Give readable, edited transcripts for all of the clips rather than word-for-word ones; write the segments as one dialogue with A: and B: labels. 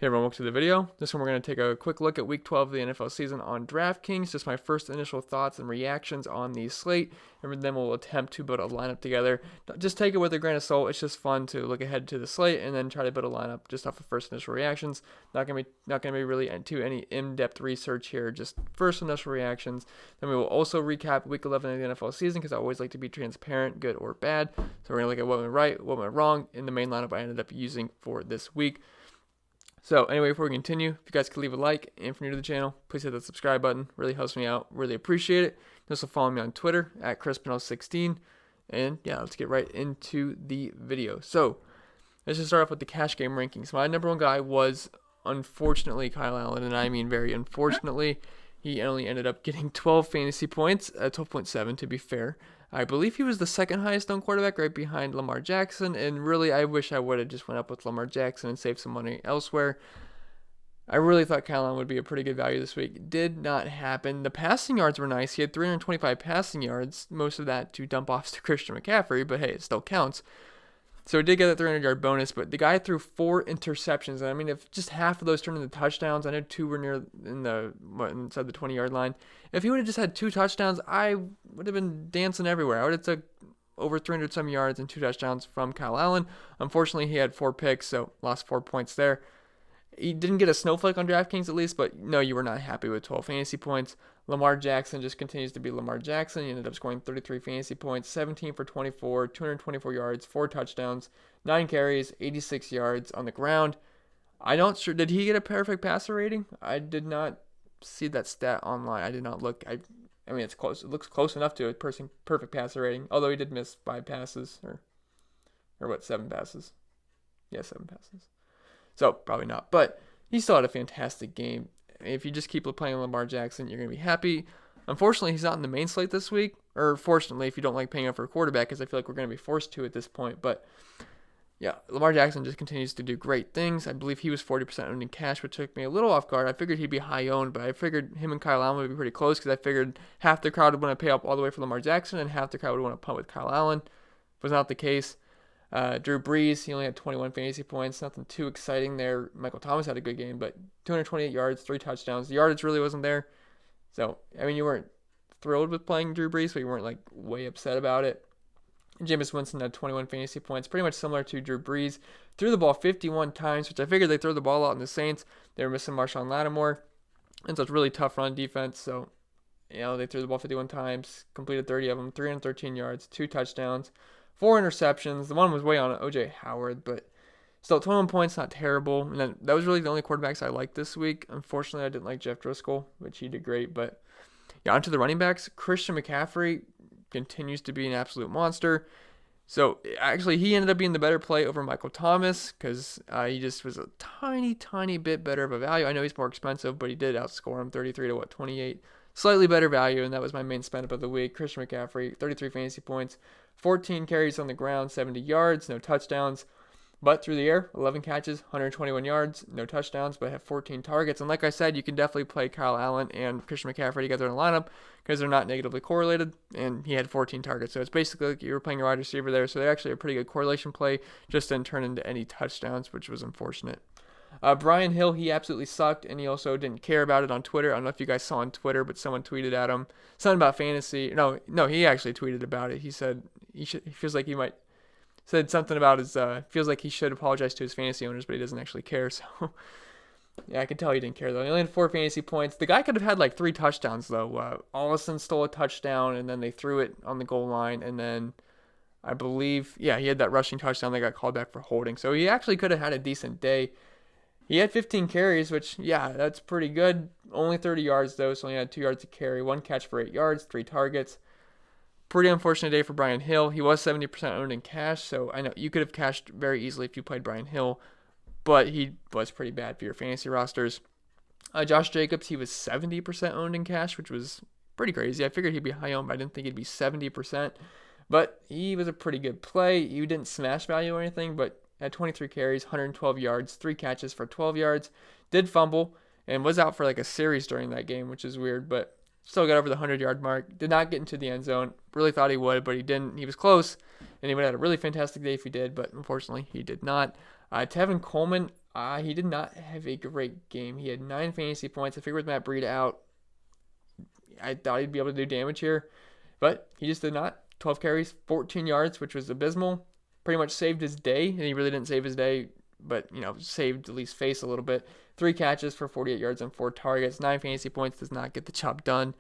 A: Hey everyone, welcome to the video. This one we're going to take a quick look at Week 12 of the NFL season on Draftkings. Just my first initial thoughts and reactions on the slate, and then we'll attempt to build a lineup together. Just take it with a grain of salt. It's just fun to look ahead to the slate and then try to build a lineup just off of first initial reactions. Not gonna be really into any in-depth research here. Just first initial reactions. Then we will also recap Week 11 of the NFL season because I always like to be transparent, good or bad. So we're gonna look at what went right, what went wrong in the main lineup I ended up using for this week. So anyway, before we continue, if you guys could leave a like, and if you're new to the channel, please hit that subscribe button. Really helps me out. Really appreciate it. Also follow me on Twitter at ChrisPinell16. And yeah, let's get right into the video. So let's just start off with the cash game rankings. My number one guy was, unfortunately, Kyle Allen, and I mean very unfortunately. He only ended up getting 12 fantasy points, 12.7 to be fair. I believe he was the second highest owned quarterback right behind Lamar Jackson, and really I wish I would have just went up with Lamar Jackson and saved some money elsewhere. I really thought Kyle Allen would be a pretty good value this week. Did not happen. The passing yards were nice. He had 325 passing yards, most of that to dump off to Christian McCaffrey, but hey, it still counts. So he did get a 300-yard bonus, but the guy threw 4 interceptions. And I mean, if just half of those turned into touchdowns, I know 2 were inside the 20-yard line. If he would have just had 2 touchdowns, I would have been dancing everywhere. I would have took over 300-some yards and 2 touchdowns from Kyle Allen. Unfortunately, he had 4 picks, so lost 4 points there. He didn't get a snowflake on DraftKings at least, but no, you were not happy with 12 fantasy points. Lamar Jackson just continues to be Lamar Jackson. He ended up scoring 33 fantasy points, 17 for 24, 224 yards, 4 touchdowns, 9 carries, 86 yards on the ground. I'm not sure. Did he get a perfect passer rating? I did not see that stat online. I did not look. I mean, it's close. It looks close enough to a perfect passer rating, although he did miss 5 passes, or 7 passes? Yeah, 7 passes. So, probably not. But he still had a fantastic game. If you just keep playing Lamar Jackson, you're going to be happy. Unfortunately, he's not in the main slate this week. Or, fortunately, if you don't like paying up for a quarterback, because I feel like we're going to be forced to at this point. But, yeah, Lamar Jackson just continues to do great things. I believe he was 40% owned in cash, which took me a little off guard. I figured he'd be high owned, but I figured him and Kyle Allen would be pretty close because I figured half the crowd would want to pay up all the way for Lamar Jackson and half the crowd would want to punt with Kyle Allen. Was not the case. Drew Brees, he only had 21 fantasy points. Nothing too exciting there. Michael Thomas had a good game, but 228 yards, 3 touchdowns. The yardage really wasn't there. So, I mean, you weren't thrilled with playing Drew Brees, but you weren't, like, way upset about it. And Jameis Winston had 21 fantasy points, pretty much similar to Drew Brees. Threw the ball 51 times, which I figured they'd throw the ball out in the Saints. They were missing Marshawn Lattimore. And so it's really tough run defense. So, they threw the ball 51 times, completed 30 of them, 313 yards, 2 touchdowns. 4 interceptions. The one was way on O.J. Howard, but still 21 points, not terrible. And then that was really the only quarterbacks I liked this week. Unfortunately, I didn't like Jeff Driscoll, which he did great. But yeah, onto the running backs. Christian McCaffrey continues to be an absolute monster. So actually, he ended up being the better play over Michael Thomas because he just was a tiny bit better of a value. I know he's more expensive, but he did outscore him 33 to 28. Slightly better value, and that was my main spend up of the week. Christian McCaffrey, 33 fantasy points, 14 carries on the ground, 70 yards, no touchdowns. But through the air, 11 catches, 121 yards, no touchdowns, but have 14 targets. And like I said, you can definitely play Kyle Allen and Christian McCaffrey together in a lineup because they're not negatively correlated, and he had 14 targets. So it's basically like you were playing a wide receiver there. So they're actually a pretty good correlation play, just didn't turn into any touchdowns, which was unfortunate. Brian Hill, he absolutely sucked, and he also didn't care about it on Twitter. I don't know if you guys saw on Twitter, but someone tweeted at him something about fantasy. No, he actually tweeted about it. He said he feels like he might said something about his feels like he should apologize to his fantasy owners, but he doesn't actually care. So yeah, I can tell he didn't care though. He only had 4 fantasy points. The guy could have had like 3 touchdowns though. Allison stole a touchdown, and then they threw it on the goal line, and then I believe he had that rushing touchdown. They got called back for holding, so he actually could have had a decent day. He had 15 carries, which, that's pretty good. Only 30 yards, though, so only had 2 yards to carry. 1 catch for 8 yards, 3 targets. Pretty unfortunate day for Brian Hill. He was 70% owned in cash, so I know you could have cashed very easily if you played Brian Hill, but he was pretty bad for your fantasy rosters. Josh Jacobs, he was 70% owned in cash, which was pretty crazy. I figured he'd be high owned, but I didn't think he'd be 70%. But he was a pretty good play. You didn't smash value or anything, but had 23 carries, 112 yards, 3 catches for 12 yards, did fumble, and was out for like a series during that game, which is weird, but still got over the 100-yard mark. Did not get into the end zone. Really thought he would, but he didn't. He was close, and he would have had a really fantastic day if he did, but unfortunately he did not. Tevin Coleman, He did not have a great game. He had 9 fantasy points. I figured with Matt Breida out, I thought he'd be able to do damage here, but he just did not. 12 carries, 14 yards, which was abysmal. Pretty much saved his day, and he really didn't save his day, but, saved at least face a little bit. 3 catches for 48 yards and 4 targets. 9 fantasy points does not get the job done.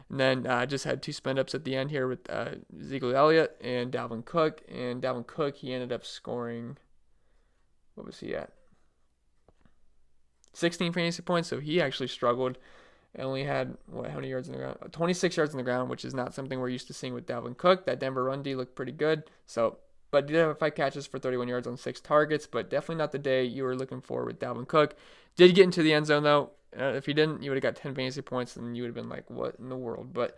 A: And then just had 2 spend-ups at the end here with Ezekiel Elliott and Dalvin Cook. And Dalvin Cook, he ended up scoring, what was he at? 16 fantasy points, so he actually struggled. Only had, how many yards in the ground? 26 yards in the ground, which is not something we're used to seeing with Dalvin Cook. That Denver run D looked pretty good. But he did have 5 catches for 31 yards on 6 targets, but definitely not the day you were looking for with Dalvin Cook. Did get into the end zone, though. If he didn't, you would have got 10 fantasy points, and you would have been like, what in the world? But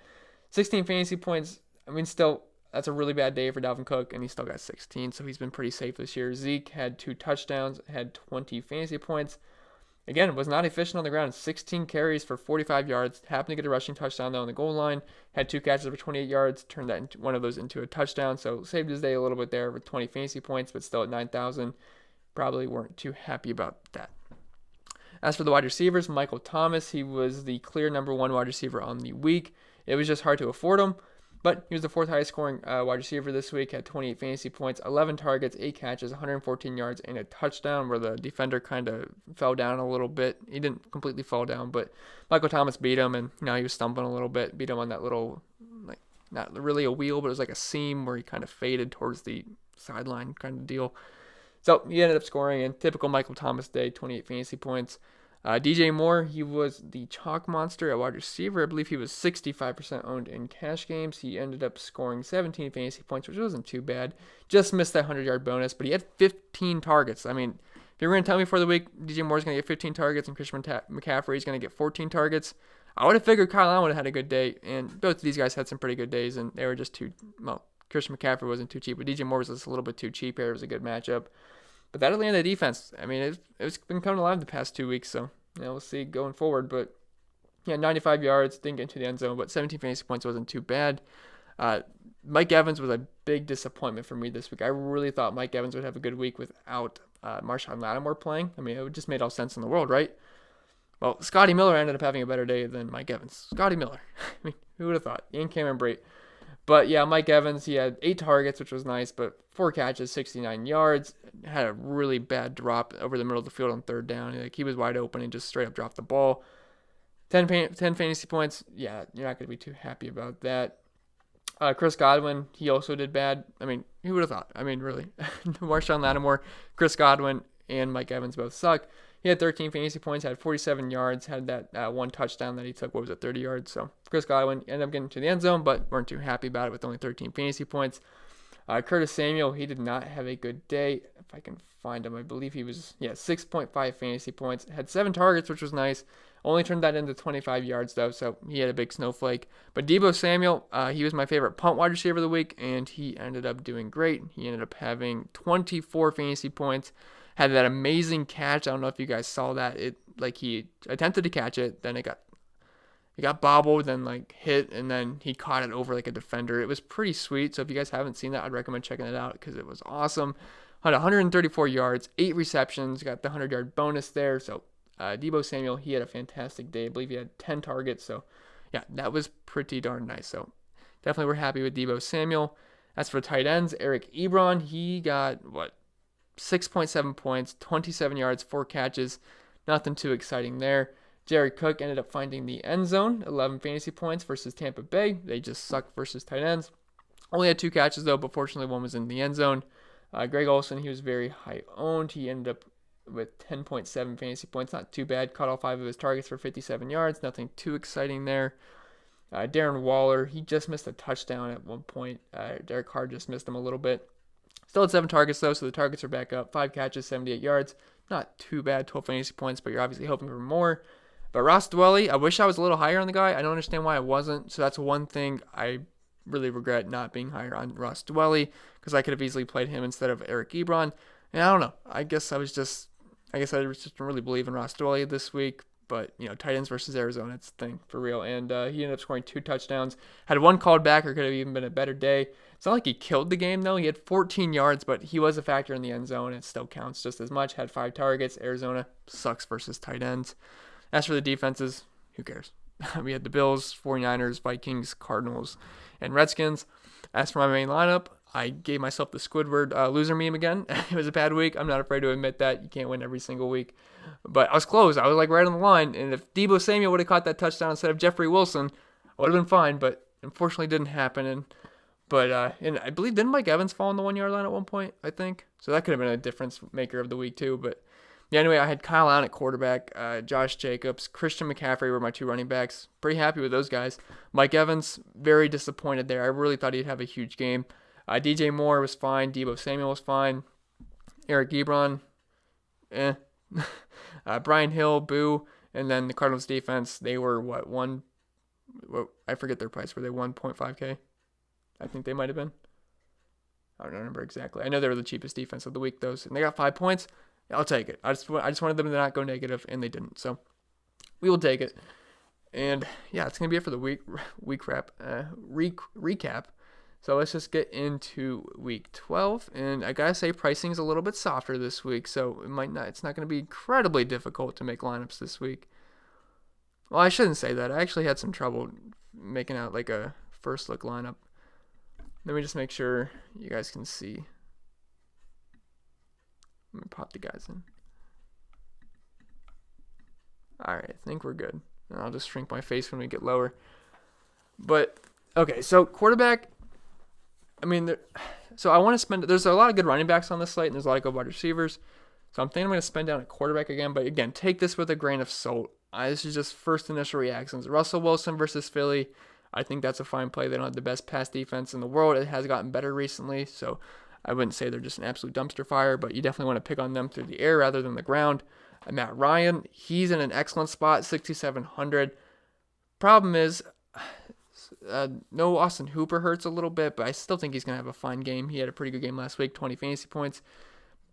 A: 16 fantasy points, still, that's a really bad day for Dalvin Cook, and he still got 16, so he's been pretty safe this year. Zeke had 2 touchdowns, had 20 fantasy points. Again, was not efficient on the ground. 16 carries for 45 yards. Happened to get a rushing touchdown, though, on the goal line. Had 2 catches for 28 yards. Turned one of those into a touchdown. So saved his day a little bit there with 20 fantasy points, but still at 9,000. Probably weren't too happy about that. As for the wide receivers, Michael Thomas, he was the clear number 1 wide receiver on the week. It was just hard to afford him. But he was the 4th highest scoring wide receiver this week, had 28 fantasy points, 11 targets, 8 catches, 114 yards, and a touchdown where the defender kind of fell down a little bit. He didn't completely fall down, but Michael Thomas beat him, and he was stumbling a little bit, beat him on that little, not really a wheel, but it was like a seam where he kind of faded towards the sideline kind of deal. So he ended up scoring in typical Michael Thomas day, 28 fantasy points. DJ Moore, he was the chalk monster at wide receiver. I believe he was 65% owned in cash games. He ended up scoring 17 fantasy points, which wasn't too bad. Just missed that 100-yard bonus, but he had 15 targets. If you were going to tell me before the week DJ Moore's going to get 15 targets and Christian McCaffrey is going to get 14 targets, I would have figured Kyle Allen would have had a good day. And both of these guys had some pretty good days, and they were just Christian McCaffrey wasn't too cheap, but DJ Moore was just a little bit too cheap here. It was a good matchup. But that Atlanta defense, it's been coming alive the past 2 weeks, so we'll see going forward. But 95 yards, didn't get into the end zone, but 17 fantasy points wasn't too bad. Mike Evans was a big disappointment for me this week. I really thought Mike Evans would have a good week without Marshawn Lattimore playing. It just made all sense in the world, right? Well, Scotty Miller ended up having a better day than Mike Evans. Scotty Miller. Who would have thought? And Cameron Brate. But Mike Evans, he had 8 targets, which was nice, but 4 catches, 69 yards. Had a really bad drop over the middle of the field on 3rd down. He was wide open and just straight up dropped the ball. 10 fantasy points. Yeah, you're not going to be too happy about that. Chris Godwin, he also did bad. Who would have thought? Really. Marshawn Lattimore, Chris Godwin, and Mike Evans both suck. He had 13 fantasy points, had 47 yards, had that 1 touchdown that he took, 30 yards. So Chris Godwin ended up getting to the end zone, but weren't too happy about it with only 13 fantasy points. Curtis Samuel, he did not have a good day. If I can find him, I believe he was, 6.5 fantasy points. Had 7 targets, which was nice. Only turned that into 25 yards, though, so he had a big snowflake. But Deebo Samuel, he was my favorite punt wide receiver of the week, and he ended up doing great. He ended up having 24 fantasy points. Had that amazing catch. I don't know if you guys saw that. He attempted to catch it, then it got bobbled, then hit, and then he caught it over a defender. It was pretty sweet. So if you guys haven't seen that, I'd recommend checking it out because it was awesome. Had 134 yards, 8 receptions, got the 100-yard bonus there. So Deebo Samuel, he had a fantastic day. I believe he had 10 targets. So that was pretty darn nice. So definitely we're happy with Deebo Samuel. As for tight ends, Eric Ebron, he got 6.7 points, 27 yards, 4 catches. Nothing too exciting there. Jared Cook ended up finding the end zone, 11 fantasy points versus Tampa Bay. They just suck versus tight ends. Only had 2 catches, though, but fortunately one was in the end zone. Greg Olsen, he was very high owned. He ended up with 10.7 fantasy points. Not too bad. Caught all 5 of his targets for 57 yards. Nothing too exciting there. Darren Waller, he just missed a touchdown at one point. Derek Carr just missed him a little bit. Still had 7 targets, though, so the targets are back up. 5 catches, 78 yards. Not too bad, 12 fantasy points, but you're obviously hoping for more. But Ross Dwelly, I wish I was a little higher on the guy. I don't understand why I wasn't. So that's one thing I really regret not being higher on Ross Dwelly because I could have easily played him instead of Eric Ebron. And I don't know. I guess I just didn't really believe in Ross Dwelly this week. But, tight ends versus Arizona, it's the thing for real. And he ended up scoring 2 touchdowns. Had one called back, or could have even been a better day. It's not like he killed the game, though. He had 14 yards, but he was a factor in the end zone. It still counts just as much. Had 5 targets. Arizona sucks versus tight ends. As for the defenses, who cares? We had the Bills, 49ers, Vikings, Cardinals, and Redskins. As for my main lineup, I gave myself the Squidward loser meme again. It was a bad week. I'm not afraid to admit that. You can't win every single week. But I was close. I was right on the line. And if Deebo Samuel would have caught that touchdown instead of Jeffrey Wilson, I would have been fine. But unfortunately, it didn't happen. But I believe, didn't Mike Evans fall on the 1-yard line at one point, I think? So that could have been a difference maker of the week too. But yeah, anyway, I had Kyle Allen at quarterback, Josh Jacobs, Christian McCaffrey were my 2 running backs. Pretty happy with those guys. Mike Evans, very disappointed there. I really thought he'd have a huge game. DJ Moore was fine. Deebo Samuel was fine. Eric Ebron, Brian Hill, boo. And then the Cardinals defense, they were I forget their price. Were they 1.5K? I think they might have been. I don't remember exactly. I know they were the cheapest defense of the week, though. And they got 5 points. I'll take it. I just wanted them to not go negative, and they didn't. So we will take it. And yeah, it's gonna be it for the week recap. So let's just get into week 12, and I gotta say pricing's a little bit softer this week, so it's not gonna be incredibly difficult to make lineups this week. Well, I shouldn't say that. I actually had some trouble making out like a first look lineup. Let me just make sure you guys can see. Let me pop the guys in. Alright, I think we're good. And I'll just shrink my face when we get lower. But, okay, so quarterback, so I want to spend, there's a lot of good running backs on this slate, and there's a lot of good wide receivers. So I'm thinking I'm going to spend down a quarterback again, but again, take this with a grain of salt. This is just first initial reactions. Russell Wilson versus Philly. I think that's a fine play. They don't have the best pass defense in the world. It has gotten better recently, so I wouldn't say they're just an absolute dumpster fire, but you definitely want to pick on them through the air rather than the ground. Matt Ryan, he's in an excellent spot, 6,700. Problem is, no Austin Hooper hurts a little bit, but I still think he's going to have a fine game. He had a pretty good game last week, 20 fantasy points.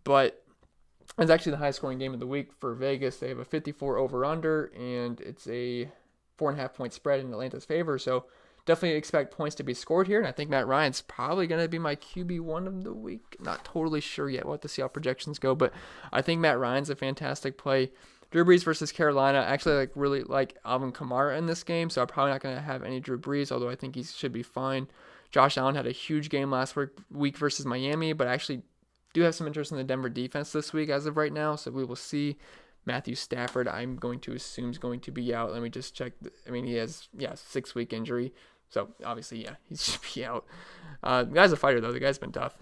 A: But it's actually the highest scoring game of the week for Vegas. They have a 54 over-under, and it's a 4.5 point spread in Atlanta's favor. So definitely expect points to be scored here, and I think Matt Ryan's probably going to be my QB1 of the week. Not totally sure yet. We'll have to see how projections go, but I think Matt Ryan's a fantastic play. Drew Brees versus Carolina. I actually really like Alvin Kamara in this game, so I'm probably not going to have any Drew Brees, although I think he should be fine. Josh Allen had a huge game last week versus Miami, but I actually do have some interest in the Denver defense this week as of right now, so we will see. Matthew Stafford, I'm going to assume is going to be out. Let me just check. He has 6-week injury. So, obviously, yeah, he should be out. The guy's a fighter, though. The guy's been tough.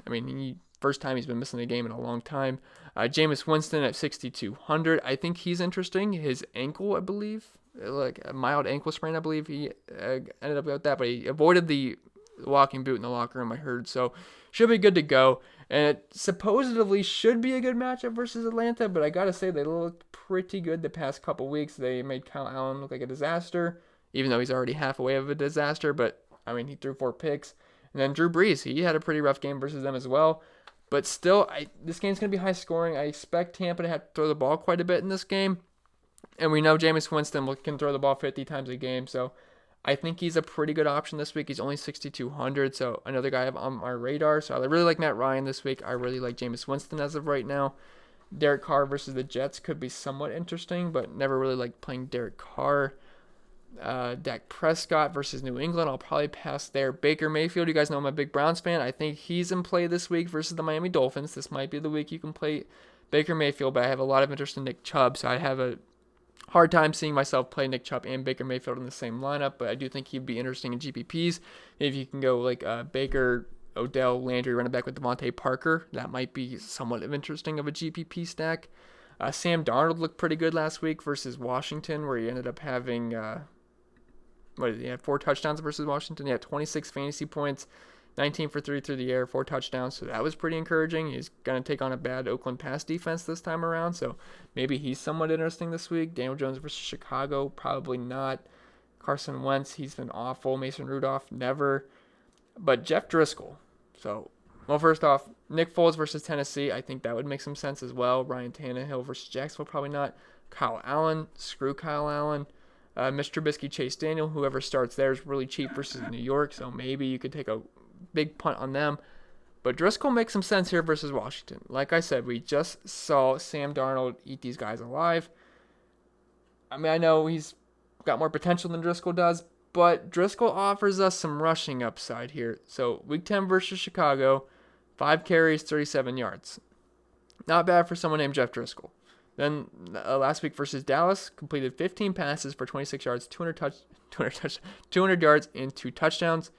A: First time he's been missing a game in a long time. Jameis Winston at 6,200. I think he's interesting. His ankle, I believe, like a mild ankle sprain, I believe he ended up with that. But he avoided the walking boot in the locker room, I heard. So, should be good to go. And it supposedly should be a good matchup versus Atlanta. But I got to say, they looked pretty good the past couple weeks. They made Kyle Allen look like a disaster, even though he's already half away of a disaster. But, he threw 4 picks. And then Drew Brees, he had a pretty rough game versus them as well. But still, this game's going to be high scoring. I expect Tampa to have to throw the ball quite a bit in this game. And we know Jameis Winston can throw the ball 50 times a game. So I think he's a pretty good option this week. He's only 6,200. So another guy I have on my radar. So I really like Matt Ryan this week. I really like Jameis Winston as of right now. Derek Carr versus the Jets could be somewhat interesting, but never really liked playing Derek Carr. Dak Prescott versus New England, I'll probably pass there. Baker Mayfield, you guys know I'm a big Browns fan. I think he's in play this week versus the Miami Dolphins. This might be the week you can play Baker Mayfield, but I have a lot of interest in Nick Chubb, so I have a hard time seeing myself play Nick Chubb and Baker Mayfield in the same lineup, but I do think he'd be interesting in GPPs. If you can go like Baker, Odell, Landry, running back with Devontae Parker, that might be somewhat of interesting of a GPP stack. Sam Darnold looked pretty good last week versus Washington, where he ended up having... he had 4 touchdowns versus Washington. He had 26 fantasy points, 19 for 3 through the air, 4 touchdowns. So that was pretty encouraging. He's going to take on a bad Oakland pass defense this time around. So maybe he's somewhat interesting this week. Daniel Jones versus Chicago, probably not. Carson Wentz, he's been awful. Mason Rudolph, never. But Jeff Driscoll. So, well, first off, Nick Foles versus Tennessee. I think that would make some sense as well. Ryan Tannehill versus Jacksonville, probably not. Kyle Allen, screw Kyle Allen. Mr. Trubisky, Chase Daniel, whoever starts there is really cheap versus New York, so maybe you could take a big punt on them. But Driscoll makes some sense here versus Washington. Like I said, we just saw Sam Darnold eat these guys alive. I mean, I know he's got more potential than Driscoll does, but Driscoll offers us some rushing upside here. So week 10 versus Chicago, 5 carries, 37 yards. Not bad for someone named Jeff Driscoll. Then last week versus Dallas, completed 15 passes for 26 yards, 200 yards, and 2 touchdowns.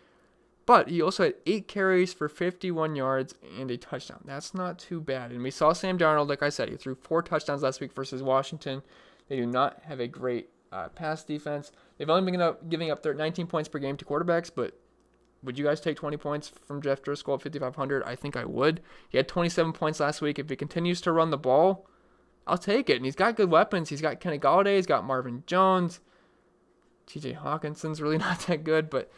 A: But he also had 8 carries for 51 yards and a touchdown. That's not too bad. And we saw Sam Darnold, like I said, he threw 4 touchdowns last week versus Washington. They do not have a great pass defense. They've only been giving up 19 points per game to quarterbacks, but would you guys take 20 points from Jeff Driscoll at 5,500? I think I would. He had 27 points last week. If he continues to run the ball, I'll take it. And he's got good weapons. He's got Kenny Golladay. He's got Marvin Jones. T.J. Hawkinson's really not that good. But,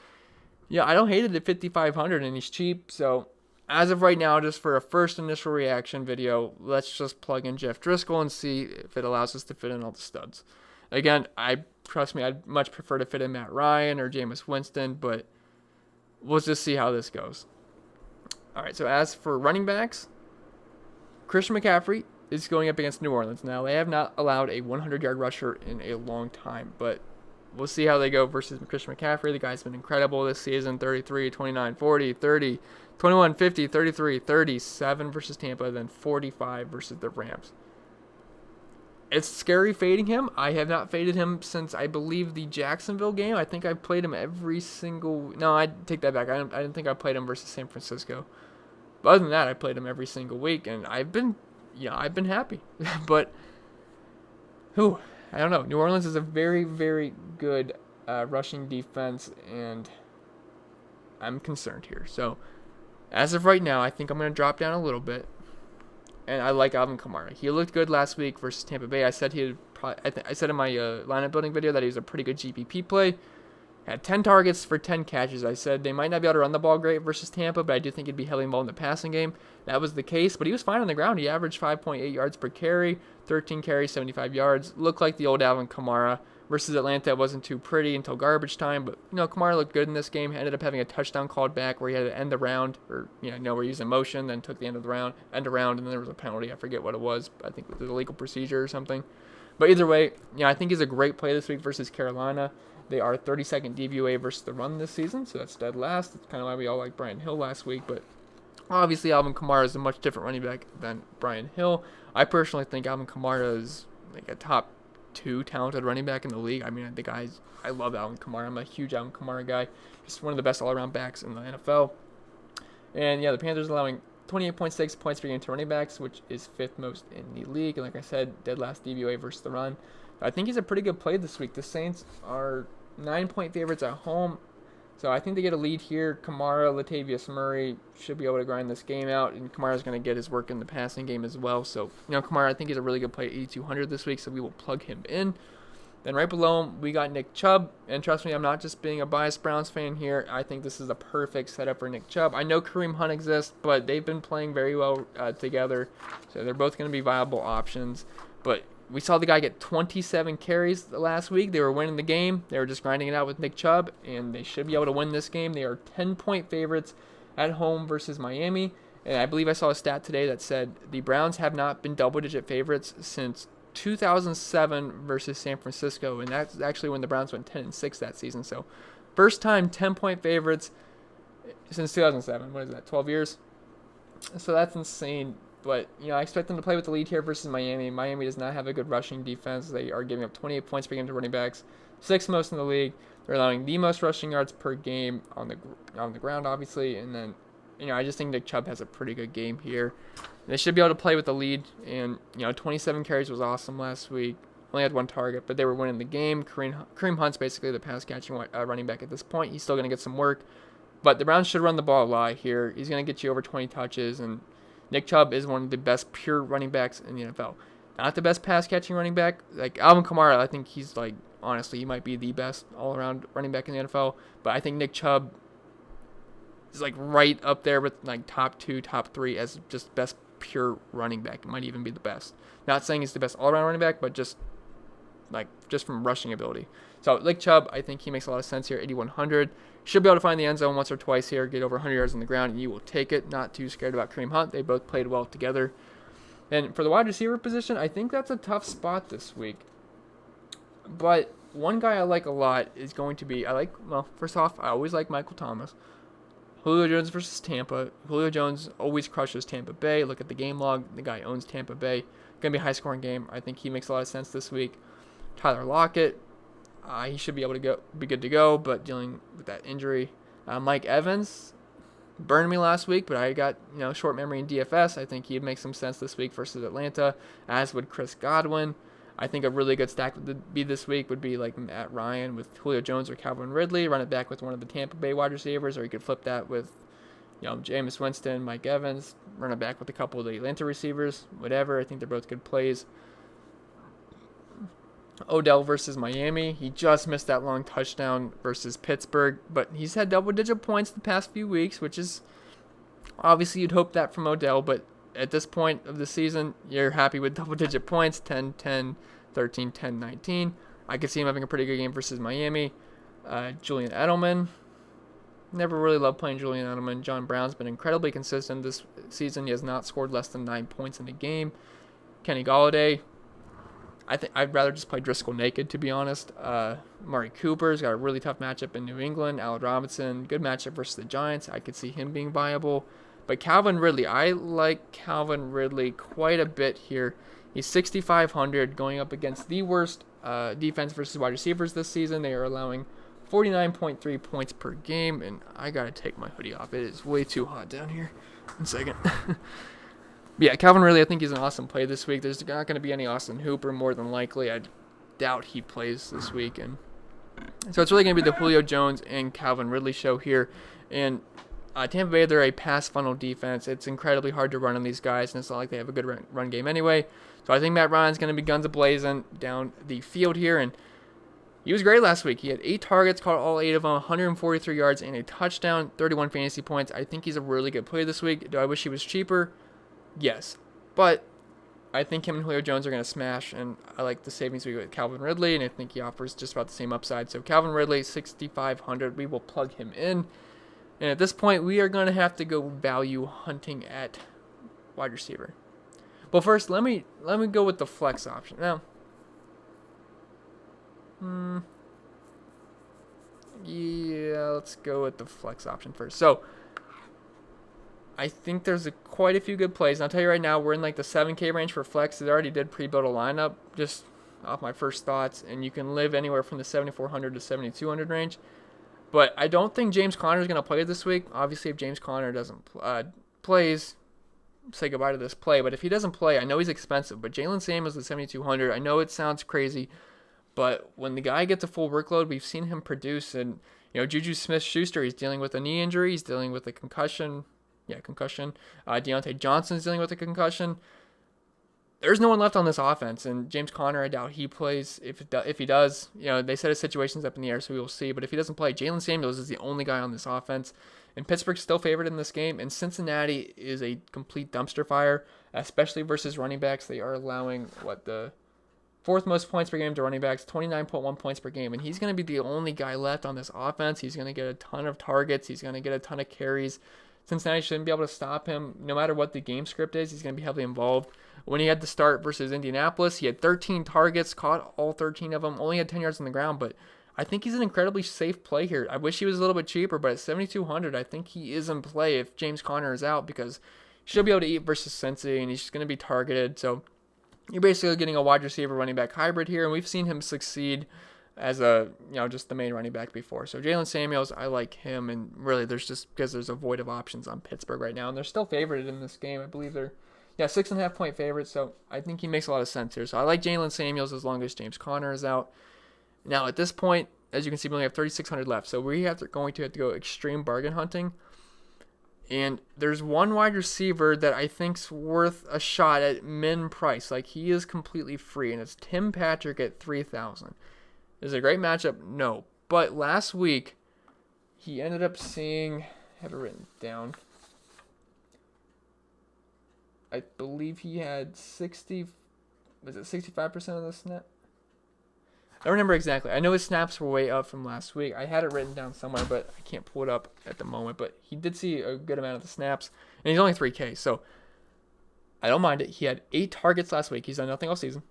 A: yeah, I don't hate it at 5,500, and he's cheap. So, as of right now, just for a first initial reaction video, let's just plug in Jeff Driscoll and see if it allows us to fit in all the studs. Again, trust me, I'd much prefer to fit in Matt Ryan or Jameis Winston, but we'll just see how this goes. All right, so as for running backs, Christian McCaffrey is going up against New Orleans. Now, they have not allowed a 100-yard rusher in a long time, but we'll see how they go versus Christian McCaffrey. The guy's been incredible this season, 33, 29, 40, 30, 21, 50, 33, 37 versus Tampa, then 45 versus the Rams. It's scary fading him. I have not faded him since, I believe, the Jacksonville game. I think I've played him every single... No, I take that back. I didn't think I played him versus San Francisco. But other than that, I played him every single week, and I've been happy. But, I don't know. New Orleans is a very, very good rushing defense, and I'm concerned here. So, as of right now, I think I'm going to drop down a little bit. And I like Alvin Kamara. He looked good last week versus Tampa Bay. I said I said in my lineup building video that he was a pretty good GPP play. Had 10 targets for 10 catches. I said they might not be able to run the ball great versus Tampa, but I do think he'd be heavily involved in the passing game. That was the case, but he was fine on the ground. He averaged 5.8 yards per carry, 13 carries, 75 yards. Looked like the old Alvin Kamara. Versus Atlanta, it wasn't too pretty until garbage time, but Kamara looked good in this game. Ended up having a touchdown called back where he had to end the round, or we're using motion, then took the end around, and then there was a penalty. I forget what it was. I think it was a legal procedure or something. But either way, I think he's a great play this week versus Carolina. They are 32nd DVOA versus the run this season, so that's dead last. That's kind of why we all like Brian Hill last week, but obviously Alvin Kamara is a much different running back than Brian Hill. I personally think Alvin Kamara is like a top 2 talented running back in the league. I mean, I love Alvin Kamara. I'm a huge Alvin Kamara guy. Just one of the best all-around backs in the NFL. And the Panthers allowing 28.6 points per game to running backs, which is 5th most in the league. And like I said, dead last DVOA versus the run. I think he's a pretty good play this week. The Saints are 9-point favorites at home. So I think they get a lead here. Kamara, Latavius Murray should be able to grind this game out, and Kamara's going to get his work in the passing game as well. So, Kamara, I think he's a really good play at 8,200 this week, so we will plug him in. Then right below him, we got Nick Chubb, and trust me, I'm not just being a biased Browns fan here. I think this is a perfect setup for Nick Chubb. I know Kareem Hunt exists, but they've been playing very well together, so they're both going to be viable options. But we saw the guy get 27 carries last week. They were winning the game. They were just grinding it out with Nick Chubb, and they should be able to win this game. They are 10-point favorites at home versus Miami. And I believe I saw a stat today that said the Browns have not been double-digit favorites since 2007 versus San Francisco, and that's actually when the Browns went 10-6 that season. So first time 10-point favorites since 2007. What is that, 12 years? So that's insane. But, I expect them to play with the lead here versus Miami. Miami does not have a good rushing defense. They are giving up 28 points per game to running backs, 6th most in the league. They're allowing the most rushing yards per game on the ground, obviously. And then, I just think Nick Chubb has a pretty good game here. They should be able to play with the lead. And, 27 carries was awesome last week. Only had 1 target, but they were winning the game. Kareem Hunt's basically the pass-catching running back at this point. He's still going to get some work. But the Browns should run the ball a lot here. He's going to get you over 20 touches, and Nick Chubb is one of the best pure running backs in the NFL. Not the best pass-catching running back. Like Alvin Kamara, I think he's honestly, he might be the best all-around running back in the NFL. But I think Nick Chubb is right up there with top 2, top 3 as just best pure running back. It might even be the best. Not saying he's the best all-around running back, but just like just from rushing ability. So like Chubb, I think he makes a lot of sense here. 8,100. Should be able to find the end zone once or twice here, get over 100 yards on the ground, and you will take it. Not too scared about Kareem Hunt. They both played well together. And for the wide receiver position, I think that's a tough spot this week. But one guy I like a lot is going to be, first off, I always like Michael Thomas. Julio Jones versus Tampa. Julio Jones always crushes Tampa Bay. Look at the game log. The guy owns Tampa Bay. Going to be a high-scoring game. I think he makes a lot of sense this week. Tyler Lockett. He should be able to be good to go, but dealing with that injury. Mike Evans burned me last week, but I got short memory in DFS. I think he'd make some sense this week versus Atlanta, as would Chris Godwin. I think a really good stack would be this week would be like Matt Ryan with Julio Jones or Calvin Ridley. Run it back with one of the Tampa Bay wide receivers, or you could flip that with Jameis Winston, Mike Evans. Run it back with a couple of the Atlanta receivers, whatever. I think they're both good plays. Odell versus Miami. He just missed that long touchdown versus Pittsburgh, but he's had double-digit points the past few weeks, which is obviously you'd hope that from Odell, but at this point of the season, you're happy with double-digit points, 10, 10, 13, 10, 19. I could see him having a pretty good game versus Miami. Julian Edelman. Never really loved playing Julian Edelman. John Brown's been incredibly consistent this season. He has not scored less than 9 points in a game. Kenny Golladay. I think I'd rather just play Driscoll naked, to be honest. Amari Cooper's got a really tough matchup in New England. Allen Robinson, good matchup versus the Giants. I could see him being viable. But Calvin Ridley, I like Calvin Ridley quite a bit here. He's 6,500 going up against the worst defense versus wide receivers this season. They are allowing 49.3 points per game, and I got to take my hoodie off. It is way too hot down here. 1 second. Yeah, Calvin Ridley, I think he's an awesome play this week. There's not going to be any Austin Hooper, more than likely. I doubt he plays this week. And so it's really going to be the Julio Jones and Calvin Ridley show here. And Tampa Bay, they're a pass funnel defense. It's incredibly hard to run on these guys, and it's not like they have a good run game anyway. So I think Matt Ryan's going to be guns a-blazing down the field here. And he was great last week. He had 8 targets, caught all 8 of them, 143 yards and a touchdown, 31 fantasy points. I think he's a really good play this week. Do I wish he was cheaper? Yes, but I think him and Julio Jones are going to smash, and I like the savings we get with Calvin Ridley, and I think he offers just about the same upside. So Calvin Ridley, 6,500, we will plug him in. And at this point, we are going to have to go value hunting at wide receiver. Well, first, let me go with the flex option. Now, yeah, let's go with the flex option first. So I think there's quite a few good plays. And I'll tell you right now, we're in like the 7K range for flex. They already did pre-build a lineup, just off my first thoughts. And you can live anywhere from the 7,400 to 7,200 range. But I don't think James Conner is going to play this week. Obviously, if James Conner doesn't plays, say goodbye to this play. But if he doesn't play, I know he's expensive. But Jalen Samuels at 7,200, I know it sounds crazy. But when the guy gets a full workload, we've seen him produce. And, Juju Smith-Schuster, he's dealing with a knee injury. He's dealing with a concussion. Deontay Johnson's dealing with a concussion. There's no one left on this offense, and James Conner, I doubt he plays. If he does, they set his situations up in the air, so we will see. But if he doesn't play, Jalen Samuels is the only guy on this offense, and Pittsburgh's still favored in this game, and Cincinnati is a complete dumpster fire, especially versus running backs. They are allowing, the 4th most points per game to running backs, 29.1 points per game, and he's going to be the only guy left on this offense. He's going to get a ton of targets. He's going to get a ton of carries. Cincinnati shouldn't be able to stop him. No matter what the game script is, he's going to be heavily involved. When he had to start versus Indianapolis, he had 13 targets, caught all 13 of them, only had 10 yards on the ground, but I think he's an incredibly safe play here. I wish he was a little bit cheaper, but at 7,200, I think he is in play if James Conner is out, because he should be able to eat versus Cincy, and he's just going to be targeted. So you're basically getting a wide receiver running back hybrid here, and we've seen him succeed as just the main running back before. So Jalen Samuels, I like him, and really there's a void of options on Pittsburgh right now, and they're still favored in this game. I believe they're 6.5 point favorites, so I think he makes a lot of sense here. So I like Jalen Samuels as long as James Conner is out. Now at this point, as you can see, we only have 3,600 left, so we going to have to go extreme bargain hunting. And there's one wide receiver that I think's worth a shot at min price. Like, he is completely free, and it's Tim Patrick at 3,000. Is it a great matchup? No. But last week, he ended up seeing, I have it written down, I believe he had 65% of the snap? I don't remember exactly. I know his snaps were way up from last week. I had it written down somewhere, but I can't pull it up at the moment. But he did see a good amount of the snaps, and he's only 3K, so I don't mind it. He had 8 targets last week. He's done nothing all season.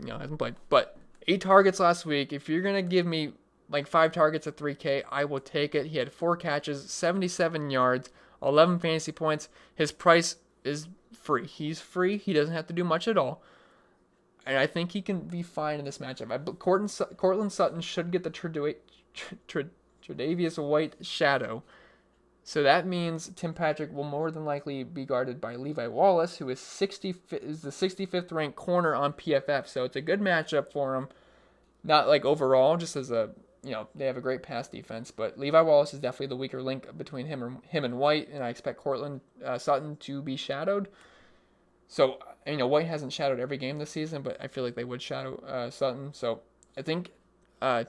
A: Hasn't played. But 8 targets last week. If you're going to give me like 5 targets at 3K, I will take it. He had 4 catches, 77 yards, 11 fantasy points. His price is free. He's free. He doesn't have to do much at all. And I think he can be fine in this matchup. Cortland Sutton should get the Tre'Davious White shadow. So that means Tim Patrick will more than likely be guarded by Levi Wallace, who is the 65th ranked corner on PFF. So it's a good matchup for him. Not like overall, just as they have a great pass defense. But Levi Wallace is definitely the weaker link between him and White, and I expect Cortland Sutton to be shadowed. So, White hasn't shadowed every game this season, but I feel like they would shadow Sutton. So I think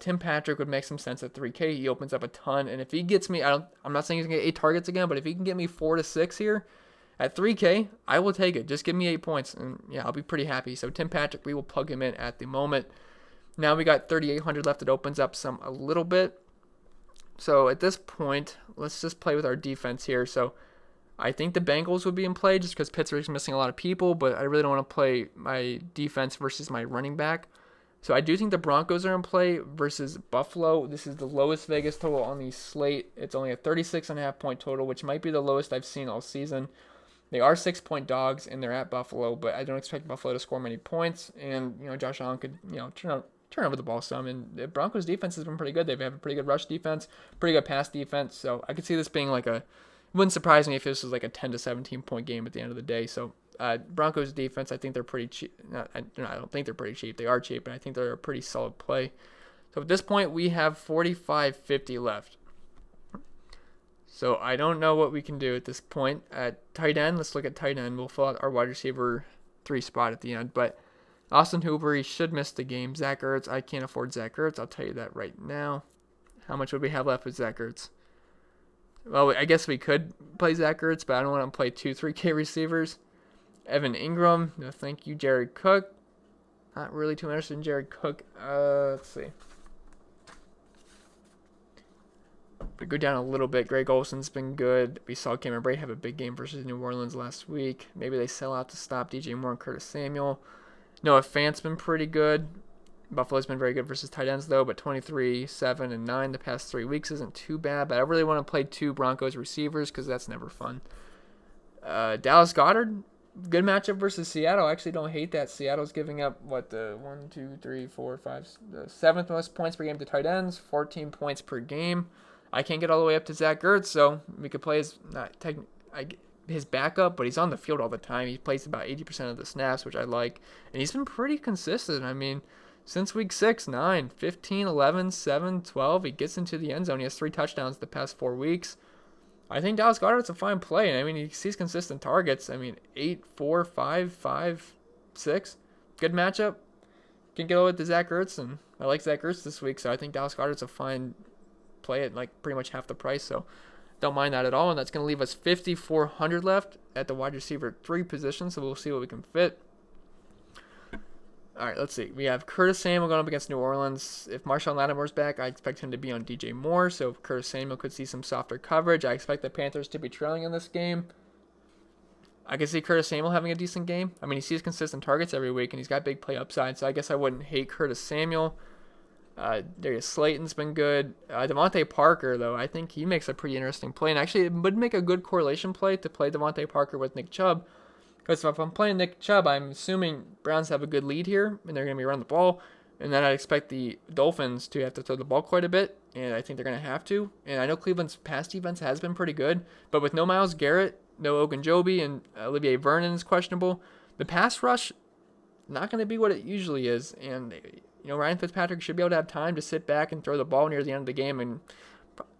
A: Tim Patrick would make some sense at 3K. He opens up a ton, and if he gets me, I'm not saying he's gonna get 8 targets again, but if he can get me 4 to 6 here at 3K, I will take it. Just give me 8 points, and I'll be pretty happy. So Tim Patrick, we will plug him in at the moment. Now we got 3,800 left. It opens up a little bit. So at this point, let's just play with our defense here. So I think the Bengals would be in play just because Pittsburgh's missing a lot of people, but I really don't want to play my defense versus my running back. So I do think the Broncos are in play versus Buffalo. This is the lowest Vegas total on the slate. It's only a 36.5 point total, which might be the lowest I've seen all season. They are 6-point dogs, and they're at Buffalo, but I don't expect Buffalo to score many points. And, Josh Allen could, turn over the ball some. And the Broncos defense has been pretty good. They have a pretty good rush defense, pretty good pass defense. So I could see this being wouldn't surprise me if this was like a 10 to 17 point game at the end of the day. So Broncos defense, I think they're pretty cheap. I don't think they're pretty cheap. They are cheap, and I think they're a pretty solid play. So at this point, we have 45.50 left. So I don't know what we can do at this point. At tight end, let's look at tight end. We'll fill out our wide receiver 3 spot at the end. But Austin Hooper, he should miss the game. Zach Ertz, I can't afford Zach Ertz. I'll tell you that right now. How much would we have left with Zach Ertz? Well, I guess we could play Zach Ertz, but I don't want to play 2 3K receivers. Evan Ingram, no thank you. Jared Cook, not really too interested in Jared Cook. Let's see. But go down a little bit. Greg Olsen's been good. We saw Cameron Brate have a big game versus New Orleans last week. Maybe they sell out to stop DJ Moore and Curtis Samuel. Noah Fant's been pretty good. Buffalo's been very good versus tight ends, though, but 23, 7, and 9 the past 3 weeks isn't too bad. But I really want to play 2 Broncos receivers because that's never fun. Dallas Goedert, good matchup versus Seattle. I actually don't hate that. Seattle's giving up, the 7th most points per game to tight ends, 14 points per game. I can't get all the way up to Zach Ertz, so we could play his backup, but he's on the field all the time. He plays about 80% of the snaps, which I like. And he's been pretty consistent. I mean, since week 6, 9, 15, 11, 7, 12, he gets into the end zone. He has 3 touchdowns the past 4 weeks. I think Dallas Goedert's a fine play. And I mean, he sees consistent targets. 8, 4, 5, 5, 6. Good matchup. Can get over to Zach Ertz, and I like Zach Ertz this week, so I think Dallas Goedert's a fine play at pretty much half the price. So don't mind that at all. And that's going to leave us 5,400 left at the wide receiver 3 position. So we'll see what we can fit. All right, let's see. We have Curtis Samuel going up against New Orleans. If Marshawn Lattimore's back, I expect him to be on DJ Moore. So Curtis Samuel could see some softer coverage. I expect the Panthers to be trailing in this game. I can see Curtis Samuel having a decent game. I mean, he sees consistent targets every week, and he's got big play upside. So I guess I wouldn't hate Curtis Samuel. Darius Slayton's been good. Devontae Parker, though, I think he makes a pretty interesting play. And actually, it would make a good correlation play to play Devontae Parker with Nick Chubb. Because if I'm playing Nick Chubb, I'm assuming Browns have a good lead here, and they're going to be running the ball. And then I'd expect the Dolphins to have to throw the ball quite a bit, and I think they're going to have to. And I know Cleveland's pass defense has been pretty good, but with no Myles Garrett, no Ogunjobi, and Olivier Vernon is questionable, the pass rush not going to be what it usually is. And Ryan Fitzpatrick should be able to have time to sit back and throw the ball near the end of the game, and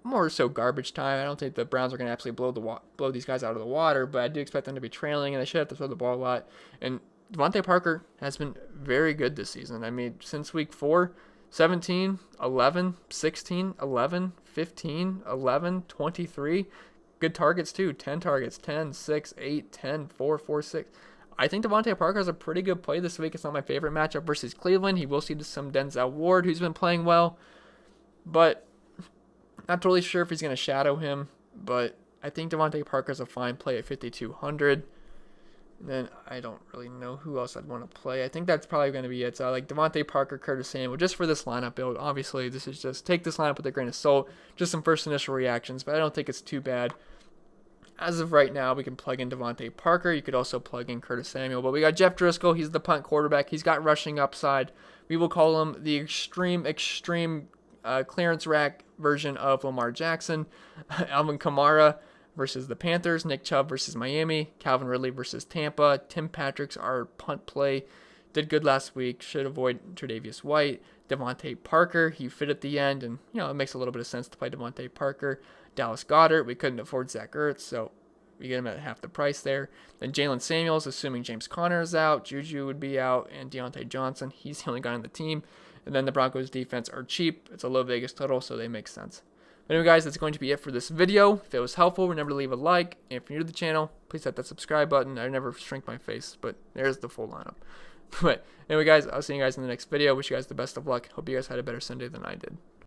A: more so garbage time. I don't think the Browns are going to absolutely blow these guys out of the water, but I do expect them to be trailing, and they should have to throw the ball a lot. And Devontae Parker has been very good this season. I mean, since week 4, 17, 11, 16, 11, 15, 11, 23. Good targets, too. 10 targets, 10, 6, 8, 10, 4, 4, 6. I think Devontae Parker is a pretty good play this week. It's not my favorite matchup versus Cleveland. He will see some Denzel Ward, who's been playing well, but not totally sure if he's going to shadow him. But I think Devontae Parker is a fine play at 5,200. Then I don't really know who else I'd want to play. I think that's probably going to be it. So I like Devontae Parker, Curtis Samuel, just for this lineup build. Obviously, this is just take this lineup with a grain of salt. Just some first initial reactions, but I don't think it's too bad. As of right now, we can plug in Devontae Parker. You could also plug in Curtis Samuel. But we got Jeff Driscoll. He's the punt quarterback. He's got rushing upside. We will call him the extreme clearance rack version of Lamar Jackson. Alvin Kamara versus the Panthers, Nick Chubb versus Miami, Calvin Ridley versus Tampa. Tim Patrick's our punt play. Did good last week. Should avoid Tre'Davious White. Devontae Parker, he fit at the end, and it makes a little bit of sense to play Devontae Parker. Dallas Goedert, we couldn't afford Zach Ertz, so we get him at half the price there. Then Jalen Samuels, assuming James Conner is out, Juju would be out, and Deontay Johnson, he's the only guy on the team. And then the Broncos defense are cheap. It's a low Vegas total, so they make sense. But anyway, guys, that's going to be it for this video. If it was helpful, remember to leave a like. And if you're new to the channel, please hit that subscribe button. I never shrink my face, but there's the full lineup. But anyway, guys, I'll see you guys in the next video. Wish you guys the best of luck. Hope you guys had a better Sunday than I did.